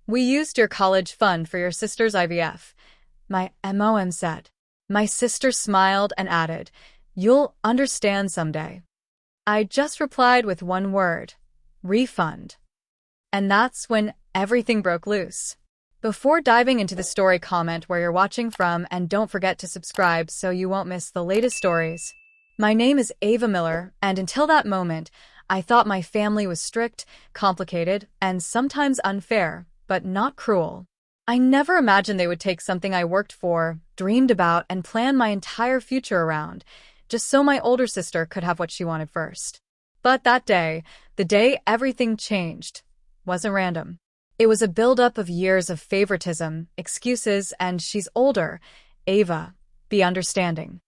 We used your college fund for your sister's IVF. My MOM said. My sister smiled and added, "You'll understand someday." I just replied with one word, refund. And that's when everything broke loose. Before diving into the story, comment where you're watching from and don't forget to subscribe so you won't miss the latest stories. My name is Ava Miller, and until that moment, I thought my family was strict, complicated, and sometimes unfair, but not cruel. I never imagined they would take something I worked for, dreamed about, and planned my entire future around, just so my older sister could have what she wanted first. But that day, the day everything changed, wasn't random. It was a buildup of years of favoritism, excuses, and "she's older. Ava, be understanding."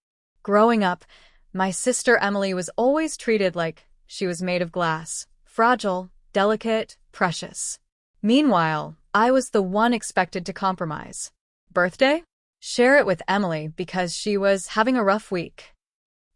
Growing up, my sister Emily was always treated like she was made of glass, fragile, delicate, precious. Meanwhile, I was the one expected to compromise. Birthday? Share it with Emily because she was having a rough week.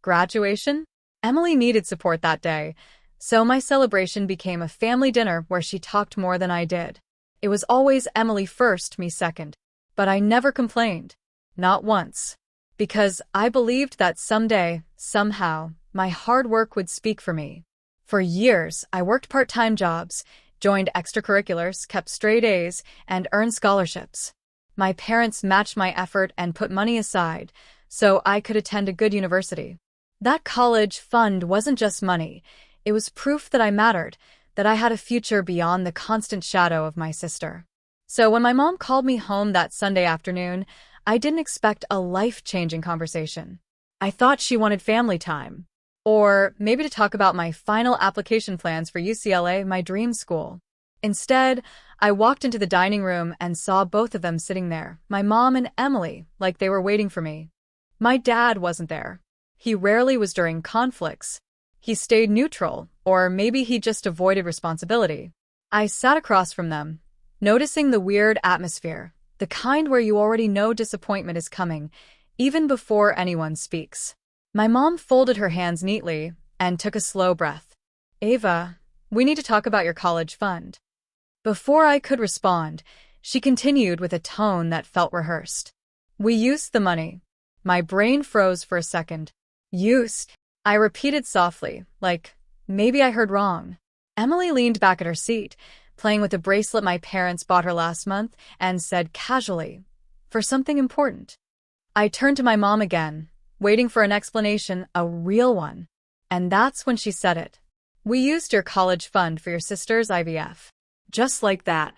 Graduation? Emily needed support that day, so my celebration became a family dinner where she talked more than I did. It was always Emily first, me second. But I never complained. Not once. Because I believed that someday, somehow, my hard work would speak for me. For years, I worked part-time jobs, joined extracurriculars, kept straight A's, and earned scholarships. My parents matched my effort and put money aside so I could attend a good university. That college fund wasn't just money. It was proof that I mattered, that I had a future beyond the constant shadow of my sister. So when my mom called me home that Sunday afternoon, I didn't expect a life-changing conversation. I thought she wanted family time. Or maybe to talk about my final application plans for UCLA, my dream school. Instead, I walked into the dining room and saw both of them sitting there, my mom and Emily, like they were waiting for me. My dad wasn't there. He rarely was during conflicts. He stayed neutral, or maybe he just avoided responsibility. I sat across from them, noticing the weird atmosphere, the kind where you already know disappointment is coming, even before anyone speaks. My mom folded her hands neatly and took a slow breath. "Ava, we need to talk about your college fund." Before I could respond, she continued with a tone that felt rehearsed. "We used the money." My brain froze for a second. "Used?" I repeated softly, like maybe I heard wrong. Emily leaned back at her seat, playing with a bracelet my parents bought her last month, and said casually, "For something important." I turned to my mom again, waiting for an explanation, a real one. And that's when she said it. "We used your college fund for your sister's IVF." Just like that.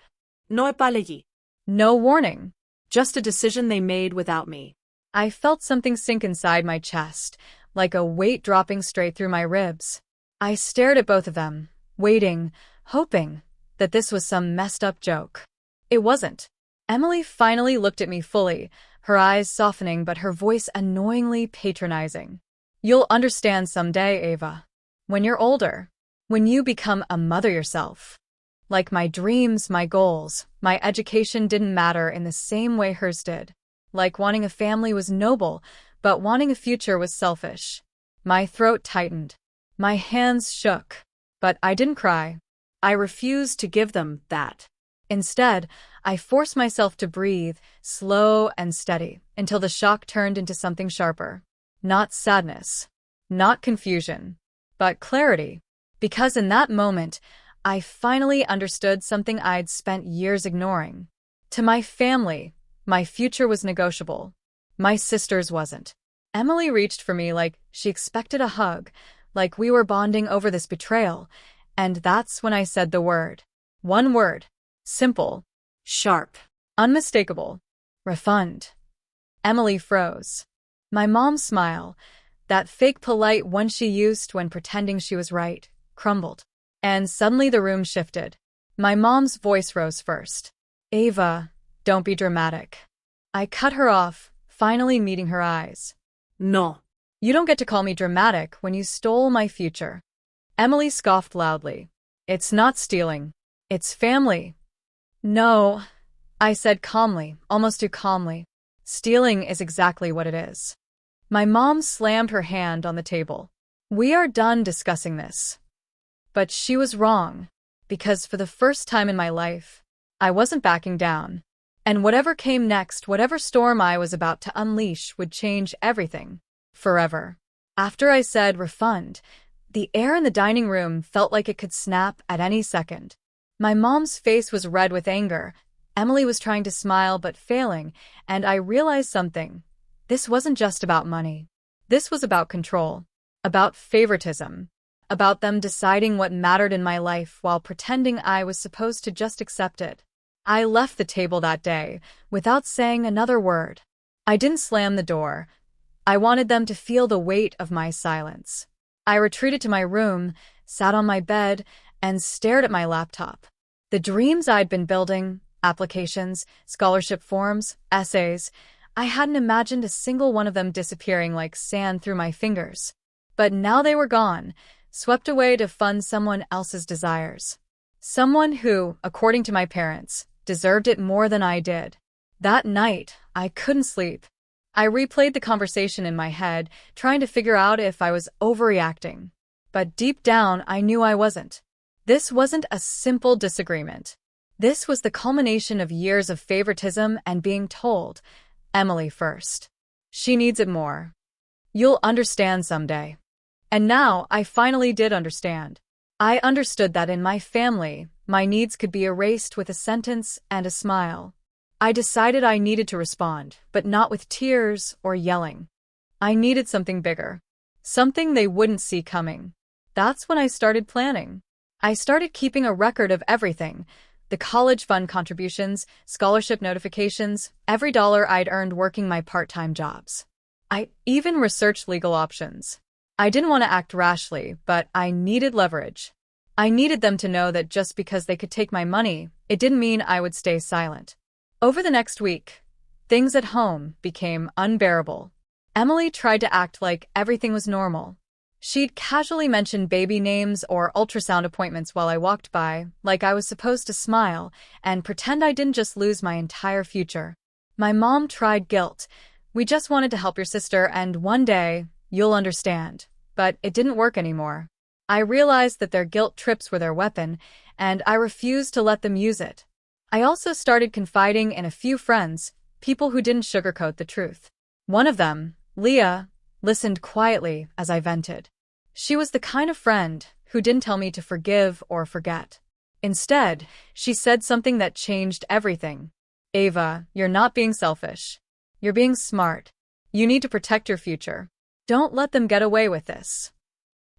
No apology. No warning. Just a decision they made without me. I felt something sink inside my chest, like a weight dropping straight through my ribs. I stared at both of them, waiting, hoping that this was some messed up joke. It wasn't. Emily finally looked at me fully, her eyes softening but her voice annoyingly patronizing. "You'll understand someday, Ava. When you're older. When you become a mother yourself." Like my dreams, my goals, my education didn't matter in the same way hers did. Like wanting a family was noble, but wanting a future was selfish. My throat tightened. My hands shook. But I didn't cry. I refused to give them that. Instead, I forced myself to breathe, slow and steady, until the shock turned into something sharper. Not sadness. Not confusion. But clarity. Because in that moment, I finally understood something I'd spent years ignoring. To my family, my future was negotiable. My sister's wasn't. Emily reached for me like she expected a hug, like we were bonding over this betrayal, and that's when I said the word. One word. Simple. Sharp. Unmistakable. Refund. Emily froze. My mom's smile, that fake polite one she used when pretending she was right, crumbled. And suddenly the room shifted. My mom's voice rose first. "Ava, don't be dramatic." I cut her off, finally meeting her eyes. No. "You don't get to call me dramatic when you stole my future." Emily scoffed loudly. "It's not stealing. It's family." "No," I said calmly, almost too calmly. "Stealing is exactly what it is." My mom slammed her hand on the table. "We are done discussing this." But she was wrong, because for the first time in my life, I wasn't backing down. And whatever came next, whatever storm I was about to unleash, would change everything. Forever. After I said refund, the air in the dining room felt like it could snap at any second. My mom's face was red with anger. Emily was trying to smile but failing, and I realized something. This wasn't just about money. This was about control, about favoritism, about them deciding what mattered in my life while pretending I was supposed to just accept it. I left the table that day without saying another word. I didn't slam the door. I wanted them to feel the weight of my silence. I retreated to my room, sat on my bed, and stared at my laptop. The dreams I'd been building, applications, scholarship forms, essays, I hadn't imagined a single one of them disappearing like sand through my fingers. But now they were gone, swept away to fund someone else's desires. Someone who, according to my parents, deserved it more than I did. That night, I couldn't sleep. I replayed the conversation in my head, trying to figure out if I was overreacting. But deep down, I knew I wasn't. This wasn't a simple disagreement. This was the culmination of years of favoritism and being told, Emily first. She needs it more. You'll understand someday. And now, I finally did understand. I understood that in my family, my needs could be erased with a sentence and a smile. I decided I needed to respond, but not with tears or yelling. I needed something bigger. Something they wouldn't see coming. That's when I started planning. I started keeping a record of everything. The college fund contributions, scholarship notifications, every dollar I'd earned working my part-time jobs. I even researched legal options. I didn't want to act rashly, but I needed leverage. I needed them to know that just because they could take my money, it didn't mean I would stay silent. Over the next week, things at home became unbearable. Emily tried to act like everything was normal. She'd casually mention baby names or ultrasound appointments while I walked by, like I was supposed to smile and pretend I didn't just lose my entire future. My mom tried guilt. We just wanted to help your sister, and one day, you'll understand. But it didn't work anymore. I realized that their guilt trips were their weapon, and I refused to let them use it. I also started confiding in a few friends, people who didn't sugarcoat the truth. One of them, Leah, listened quietly as I vented. She was the kind of friend who didn't tell me to forgive or forget. Instead, she said something that changed everything. Ava, you're not being selfish. You're being smart. You need to protect your future. Don't let them get away with this.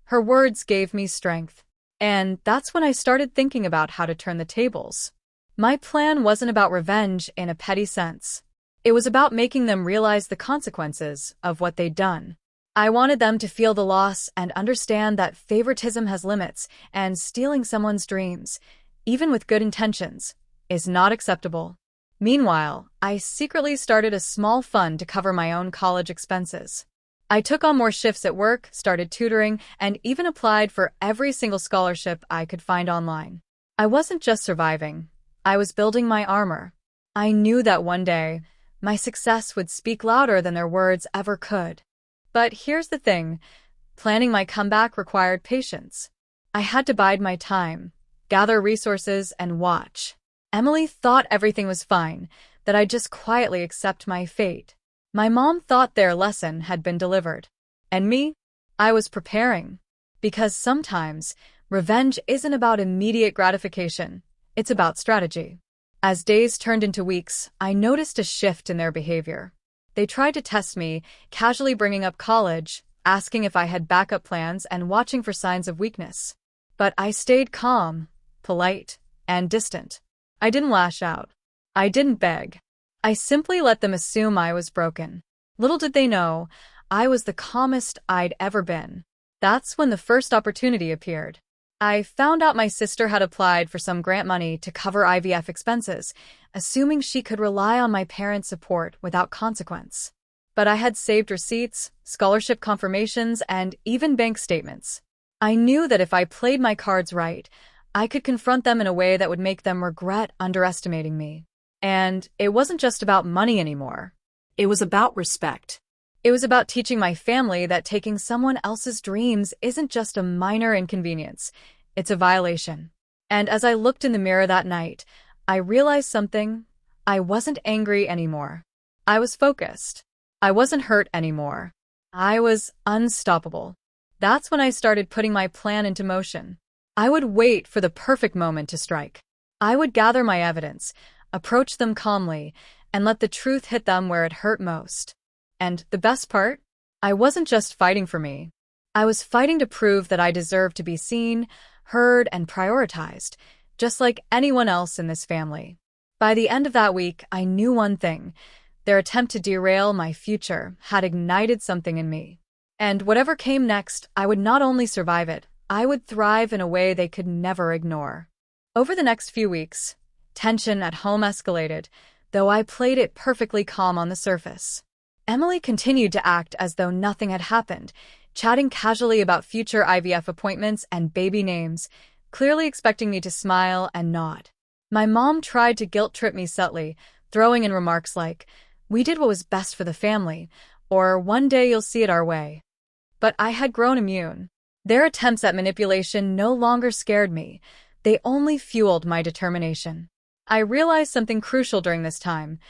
Her words gave me strength. And that's when I started thinking about how to turn the tables. My plan wasn't about revenge in a petty sense. It was about making them realize the consequences of what they'd done. I wanted them to feel the loss and understand that favoritism has limits, and stealing someone's dreams, even with good intentions, is not acceptable. Meanwhile, I secretly started a small fund to cover my own college expenses. I took on more shifts at work, started tutoring, and even applied for every single scholarship I could find online. I wasn't just surviving. I was building my armor. I knew that one day, my success would speak louder than their words ever could. But here's the thing. Planning my comeback required patience. I had to bide my time, gather resources, and watch. Emily thought everything was fine, that I'd just quietly accept my fate. My mom thought their lesson had been delivered. And me? I was preparing. Because sometimes, revenge isn't about immediate gratification. It's about strategy. As days turned into weeks, I noticed a shift in their behavior. They tried to test me, casually bringing up college, asking if I had backup plans, and watching for signs of weakness. But I stayed calm, polite, and distant. I didn't lash out. I didn't beg. I simply let them assume I was broken. Little did they know, I was the calmest I'd ever been. That's when the first opportunity appeared. I found out my sister had applied for some grant money to cover IVF expenses, assuming she could rely on my parents' support without consequence. But I had saved receipts, scholarship confirmations, and even bank statements. I knew that if I played my cards right, I could confront them in a way that would make them regret underestimating me. And it wasn't just about money anymore. It was about respect. It was about teaching my family that taking someone else's dreams isn't just a minor inconvenience, it's a violation. And as I looked in the mirror that night, I realized something. I wasn't angry anymore. I was focused. I wasn't hurt anymore. I was unstoppable. That's when I started putting my plan into motion. I would wait for the perfect moment to strike. I would gather my evidence, approach them calmly, and let the truth hit them where it hurt most. And the best part? I wasn't just fighting for me. I was fighting to prove that I deserved to be seen, heard, and prioritized, just like anyone else in this family. By the end of that week, I knew one thing. Their attempt to derail my future had ignited something in me. And whatever came next, I would not only survive it, I would thrive in a way they could never ignore. Over the next few weeks, tension at home escalated, though I played it perfectly calm on the surface. Emily continued to act as though nothing had happened, chatting casually about future IVF appointments and baby names, clearly expecting me to smile and nod. My mom tried to guilt-trip me subtly, throwing in remarks like, "We did what was best for the family," or "One day you'll see it our way." But I had grown immune. Their attempts at manipulation no longer scared me. They only fueled my determination. I realized something crucial during this time.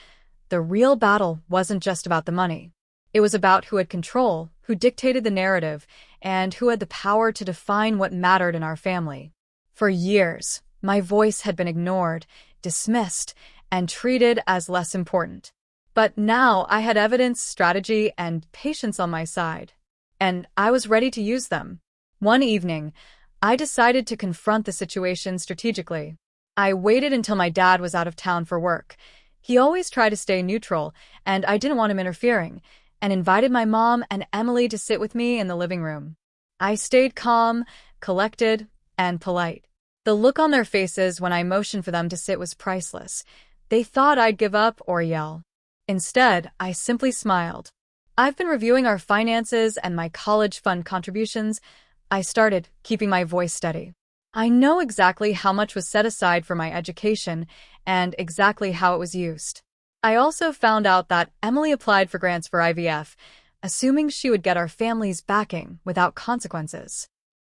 The real battle wasn't just about the money. It was about who had control, who dictated the narrative, and who had the power to define what mattered in our family. For years, my voice had been ignored, dismissed, and treated as less important. But now I had evidence, strategy, and patience on my side. And I was ready to use them. One evening, I decided to confront the situation strategically. I waited until my dad was out of town for work. He always tried to stay neutral, and I didn't want him interfering, and invited my mom and Emily to sit with me in the living room. I stayed calm, collected, and polite. The look on their faces when I motioned for them to sit was priceless. They thought I'd give up or yell. Instead, I simply smiled. "I've been reviewing our finances and my college fund contributions," I started, keeping my voice steady. "I know exactly how much was set aside for my education and exactly how it was used. I also found out that Emily applied for grants for IVF, assuming she would get our family's backing without consequences."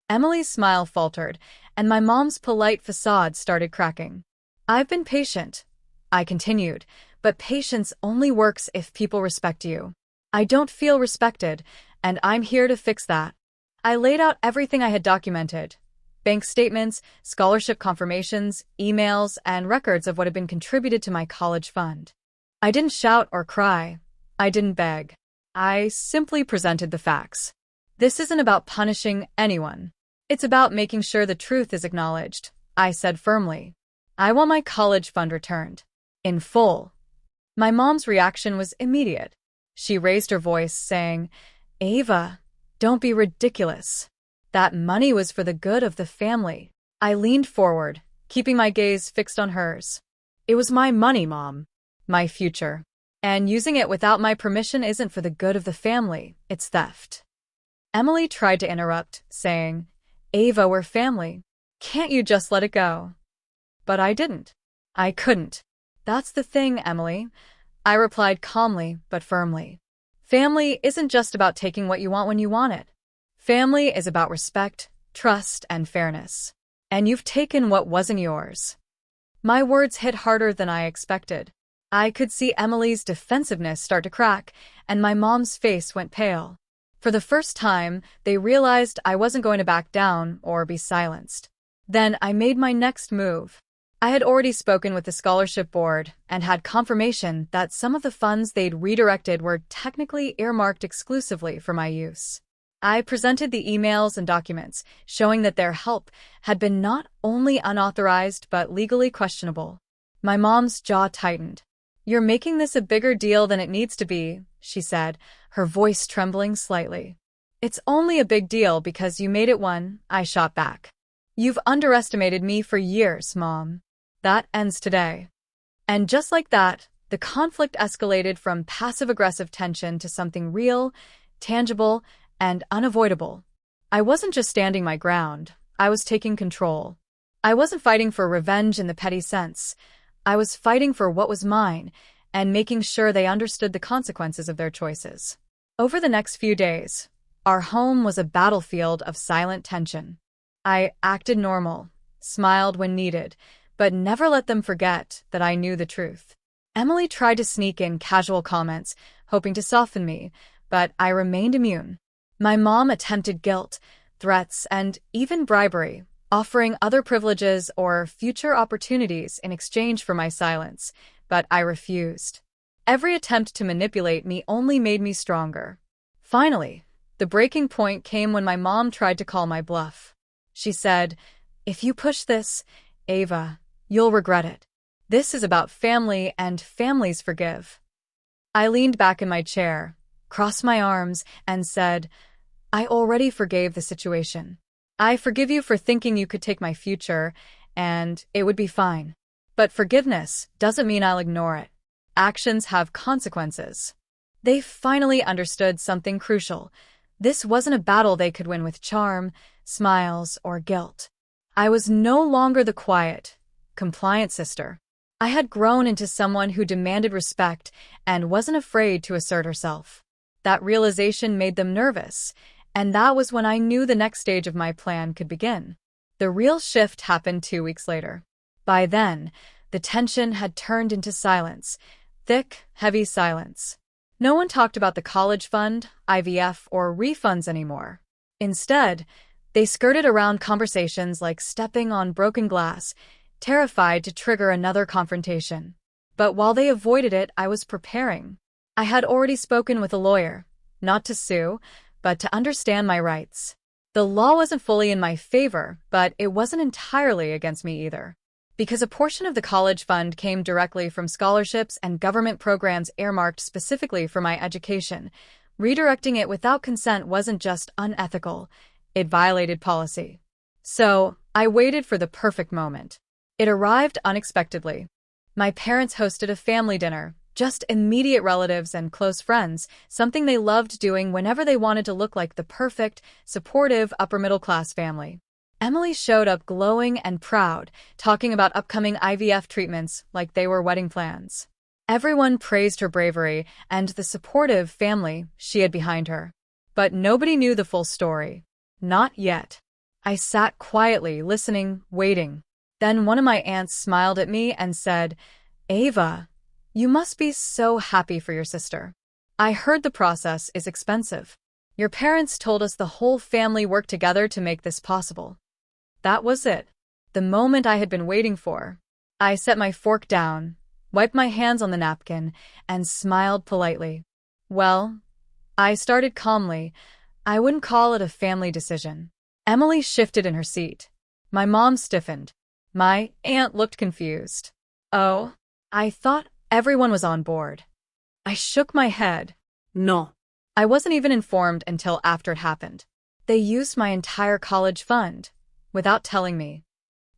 Emily's smile faltered, and my mom's polite facade started cracking. "I've been patient," I continued, "but patience only works if people respect you. I don't feel respected, and I'm here to fix that." I laid out everything I had documented: bank statements, scholarship confirmations, emails, and records of what had been contributed to my college fund. I didn't shout or cry. I didn't beg. I simply presented the facts. "This isn't about punishing anyone. It's about making sure the truth is acknowledged," I said firmly. "I want my college fund returned. In full." My mom's reaction was immediate. She raised her voice, saying, "Ava, don't be ridiculous. That money was for the good of the family." I leaned forward, keeping my gaze fixed on hers. "It was my money, Mom. My future. And using it without my permission isn't for the good of the family, it's theft." Emily tried to interrupt, saying, "Ava, we're family. Can't you just let it go?" But I didn't. I couldn't. "That's the thing, Emily," I replied calmly but firmly. "Family isn't just about taking what you want when you want it. Family is about respect, trust, and fairness. And you've taken what wasn't yours." My words hit harder than I expected. I could see Emily's defensiveness start to crack, and my mom's face went pale. For the first time, they realized I wasn't going to back down or be silenced. Then I made my next move. I had already spoken with the scholarship board and had confirmation that some of the funds they'd redirected were technically earmarked exclusively for my use. I presented the emails and documents, showing that their help had been not only unauthorized but legally questionable. My mom's jaw tightened. "You're making this a bigger deal than it needs to be," she said, her voice trembling slightly. "It's only a big deal because you made it one," I shot back. "You've underestimated me for years, Mom. That ends today." And just like that, the conflict escalated from passive-aggressive tension to something real, tangible, and unavoidable. I wasn't just standing my ground, I was taking control. I wasn't fighting for revenge in the petty sense. I was fighting for what was mine, and making sure they understood the consequences of their choices. Over the next few days, our home was a battlefield of silent tension. I acted normal, smiled when needed, but never let them forget that I knew the truth. Emily tried to sneak in casual comments, hoping to soften me, but I remained immune. My mom attempted guilt, threats, and even bribery, offering other privileges or future opportunities in exchange for my silence, but I refused. Every attempt to manipulate me only made me stronger. Finally, the breaking point came when my mom tried to call my bluff. She said, "If you push this, Ava, you'll regret it. This is about family, and families forgive." I leaned back in my chair, crossed my arms, and said, "I already forgave the situation. I forgive you for thinking you could take my future, and it would be fine. But forgiveness doesn't mean I'll ignore it. Actions have consequences." They finally understood something crucial. This wasn't a battle they could win with charm, smiles, or guilt. I was no longer the quiet, compliant sister. I had grown into someone who demanded respect and wasn't afraid to assert herself. That realization made them nervous, and that was when I knew the next stage of my plan could begin. The real shift happened 2 weeks later. By then, the tension had turned into silence, thick, heavy silence. No one talked about the college fund, IVF, or refunds anymore. Instead, they skirted around conversations like stepping on broken glass, terrified to trigger another confrontation. But while they avoided it, I was preparing. I had already spoken with a lawyer, not to sue, but to understand my rights. The law wasn't fully in my favor, but it wasn't entirely against me either. Because a portion of the college fund came directly from scholarships and government programs earmarked specifically for my education, redirecting it without consent wasn't just unethical, it violated policy. So, I waited for the perfect moment. It arrived unexpectedly. My parents hosted a family dinner, just immediate relatives and close friends, something they loved doing whenever they wanted to look like the perfect, supportive upper-middle-class family. Emily showed up glowing and proud, talking about upcoming IVF treatments like they were wedding plans. Everyone praised her bravery and the supportive family she had behind her. But nobody knew the full story. Not yet. I sat quietly, listening, waiting. Then one of my aunts smiled at me and said, "Ava, you must be so happy for your sister. I heard the process is expensive. Your parents told us the whole family worked together to make this possible." That was it. The moment I had been waiting for. I set my fork down, wiped my hands on the napkin, and smiled politely. "Well," I started calmly, "I wouldn't call it a family decision." Emily shifted in her seat. My mom stiffened. My aunt looked confused. "Oh, I thought everyone was on board." I shook my head. No. I wasn't even informed until after it happened. They used my entire college fund, without telling me.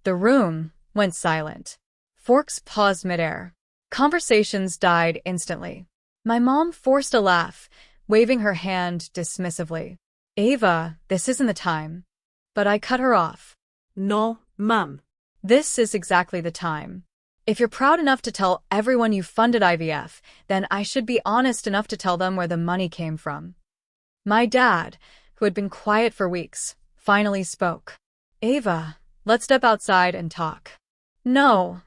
The room went silent. Forks paused midair. Conversations died instantly. My mom forced a laugh, waving her hand dismissively. "Ava, this isn't the time." But I cut her off. No, Mom. This is exactly the time. If you're proud enough to tell everyone you funded IVF, then I should be honest enough to tell them where the money came from. My dad, who had been quiet for weeks, finally spoke. "Ava, let's step outside and talk." "No,"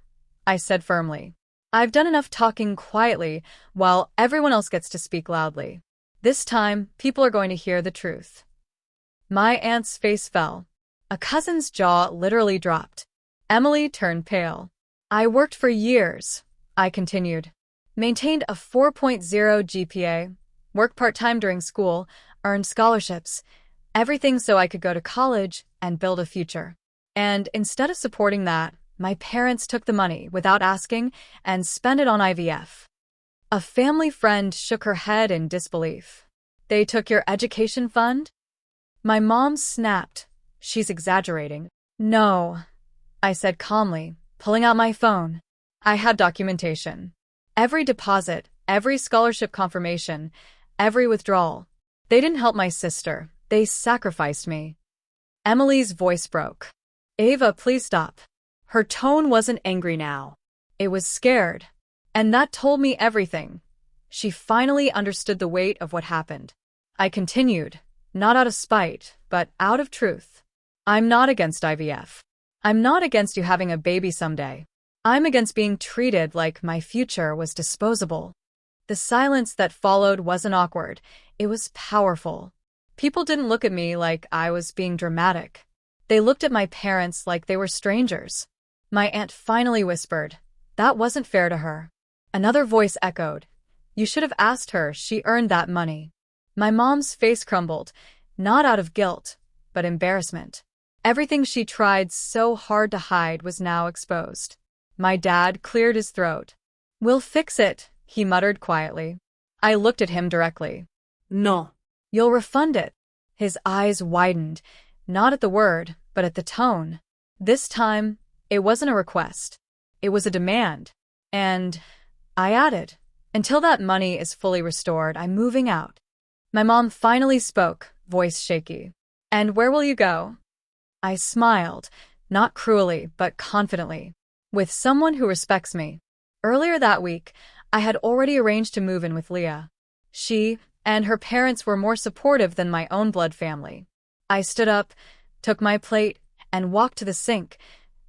I said firmly. "I've done enough talking quietly while everyone else gets to speak loudly. This time, people are going to hear the truth." My aunt's face fell. A cousin's jaw literally dropped. Emily turned pale. "I worked for years," I continued. "Maintained a 4.0 GPA, worked part-time during school, earned scholarships, everything so I could go to college and build a future. And instead of supporting that, my parents took the money without asking and spent it on IVF." A family friend shook her head in disbelief. "They took your education fund?" My mom snapped. "She's exaggerating." "No," I said calmly, pulling out my phone. I had documentation. Every deposit, every scholarship confirmation, every withdrawal. They didn't help my sister. They sacrificed me. Emily's voice broke. "Ava, please stop." Her tone wasn't angry now. It was scared. And that told me everything. She finally understood the weight of what happened. I continued, not out of spite, but out of truth. "I'm not against IVF. I'm not against you having a baby someday. I'm against being treated like my future was disposable. The silence that followed wasn't awkward. It was powerful. People didn't look at me like I was being dramatic. They looked at my parents like they were strangers. My aunt finally whispered, "That wasn't fair to her." Another voice echoed, "You should have asked her, she earned that money." My mom's face crumbled, not out of guilt, but embarrassment. Everything she tried so hard to hide was now exposed. My dad cleared his throat. "We'll fix it," he muttered quietly. I looked at him directly. No. "You'll refund it." His eyes widened, not at the word, but at the tone. This time, it wasn't a request. It was a demand. And I added, "Until that money is fully restored, I'm moving out." My mom finally spoke, voice shaky. "And where will you go?" I smiled, not cruelly, but confidently. "With someone who respects me." Earlier that week, I had already arranged to move in with Leah. She and her parents were more supportive than my own blood family. I stood up, took my plate, and walked to the sink,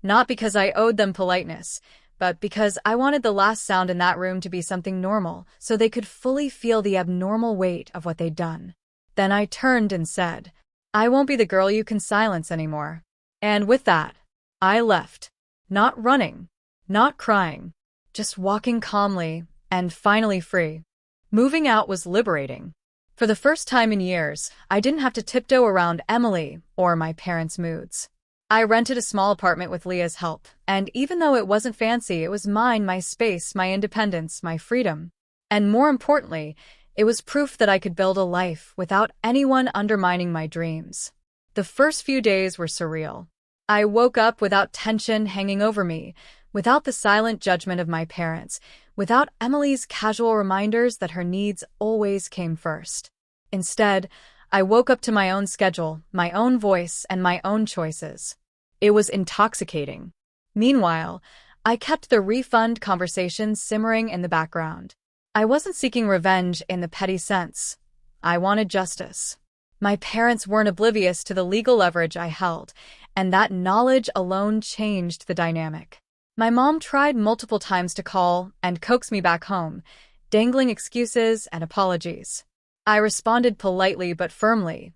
not because I owed them politeness, but because I wanted the last sound in that room to be something normal, so they could fully feel the abnormal weight of what they'd done. Then I turned and said, "I won't be the girl you can silence anymore." And with that, I left. Not running, not crying, just walking calmly and finally free. Moving out was liberating. For the first time in years, I didn't have to tiptoe around Emily or my parents' moods. I rented a small apartment with Leah's help, and even though it wasn't fancy, it was mine, my space, my independence, my freedom. And more importantly, it was proof that I could build a life without anyone undermining my dreams. The first few days were surreal. I woke up without tension hanging over me, without the silent judgment of my parents, without Emily's casual reminders that her needs always came first. Instead, I woke up to my own schedule, my own voice, and my own choices. It was intoxicating. Meanwhile, I kept the refund conversation simmering in the background. I wasn't seeking revenge in the petty sense. I wanted justice. My parents weren't oblivious to the legal leverage I held, and that knowledge alone changed the dynamic. My mom tried multiple times to call and coax me back home, dangling excuses and apologies. I responded politely but firmly.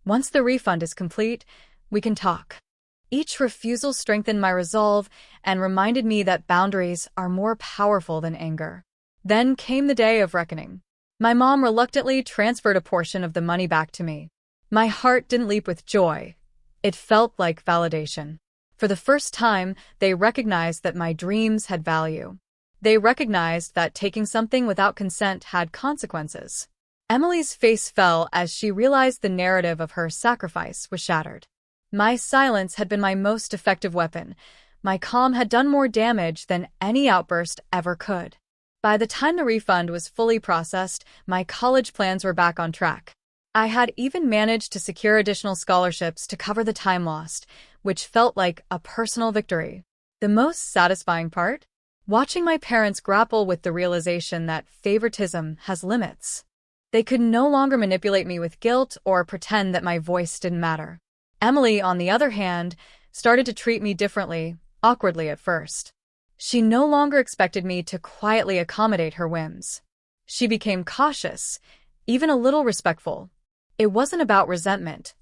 "Once the refund is complete, we can talk." Each refusal strengthened my resolve and reminded me that boundaries are more powerful than anger. Then came the day of reckoning. My mom reluctantly transferred a portion of the money back to me. My heart didn't leap with joy. It felt like validation. For the first time, they recognized that my dreams had value. They recognized that taking something without consent had consequences. Emily's face fell as she realized the narrative of her sacrifice was shattered. My silence had been my most effective weapon. My calm had done more damage than any outburst ever could. By the time the refund was fully processed, my college plans were back on track. I had even managed to secure additional scholarships to cover the time lost, which felt like a personal victory. The most satisfying part? Watching my parents grapple with the realization that favoritism has limits. They could no longer manipulate me with guilt or pretend that my voice didn't matter. Emily, on the other hand, started to treat me differently, awkwardly at first. She no longer expected me to quietly accommodate her whims. She became cautious, even a little respectful. It wasn't about resentment.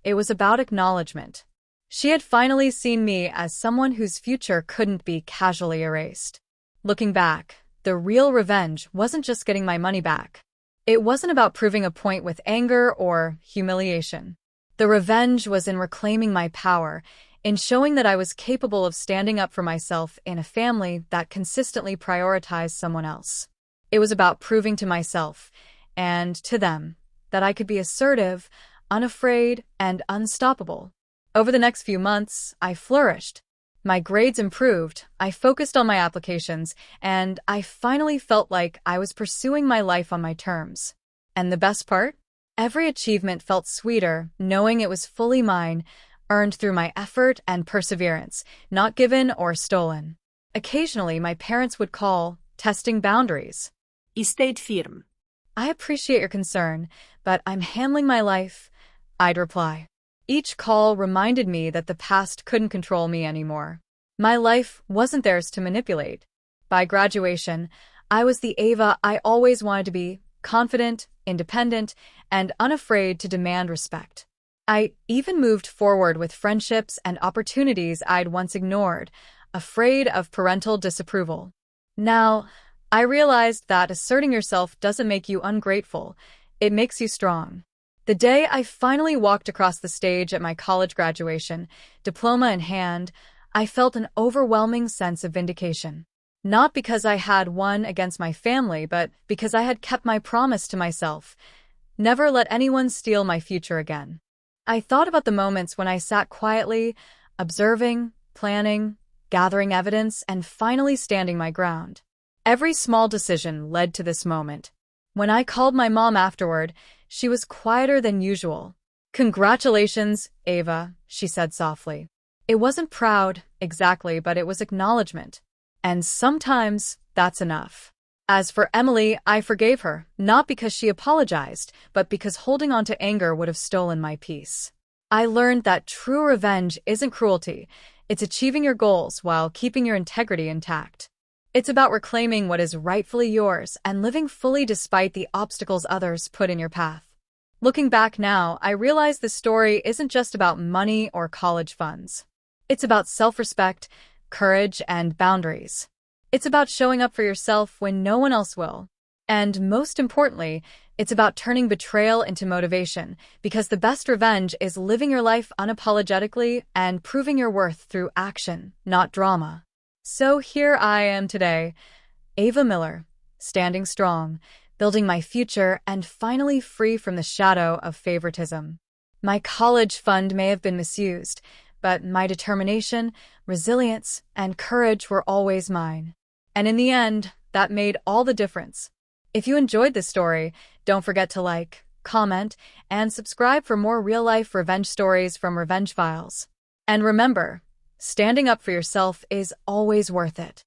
It was about acknowledgement. She had finally seen me as someone whose future couldn't be casually erased. Looking back, the real revenge wasn't just getting my money back. It wasn't about proving a point with anger or humiliation. The revenge was in reclaiming my power, in showing that I was capable of standing up for myself in a family that consistently prioritized someone else. It was about proving to myself, and to them, that I could be assertive, unafraid, and unstoppable. Over the next few months, I flourished. My grades improved, I focused on my applications, and I finally felt like I was pursuing my life on my terms. And the best part? Every achievement felt sweeter, knowing it was fully mine, earned through my effort and perseverance, not given or stolen. Occasionally, my parents would call, testing boundaries. Y stayed firm. "I appreciate your concern, but I'm handling my life," I'd reply. Each call reminded me that the past couldn't control me anymore. My life wasn't theirs to manipulate. By graduation, I was the Ava I always wanted to be, confident, independent, and unafraid to demand respect. I even moved forward with friendships and opportunities I'd once ignored, afraid of parental disapproval. Now, I realized that asserting yourself doesn't make you ungrateful, it makes you strong. The day I finally walked across the stage at my college graduation, diploma in hand, I felt an overwhelming sense of vindication. Not because I had won against my family, but because I had kept my promise to myself. Never let anyone steal my future again. I thought about the moments when I sat quietly, observing, planning, gathering evidence, and finally standing my ground. Every small decision led to this moment. When I called my mom afterward, she was quieter than usual. "Congratulations, Ava," she said softly. It wasn't proud, exactly, but it was acknowledgement. And sometimes that's enough. As for Emily, I forgave her, not because she apologized, but because holding on to anger would have stolen my peace. I learned that true revenge isn't cruelty, it's achieving your goals while keeping your integrity intact. It's about reclaiming what is rightfully yours and living fully despite the obstacles others put in your path. Looking back now, I realize this story isn't just about money or college funds. It's about self-respect, courage, and boundaries. It's about showing up for yourself when no one else will. And most importantly, it's about turning betrayal into motivation, because the best revenge is living your life unapologetically and proving your worth through action, not drama. So here I am today, Ava Miller, standing strong, building my future, and finally free from the shadow of favoritism. My college fund may have been misused, but my determination, resilience, and courage were always mine. And in the end, that made all the difference. If you enjoyed this story, don't forget to like, comment, and subscribe for more real-life revenge stories from Revenge Files. And remember, standing up for yourself is always worth it.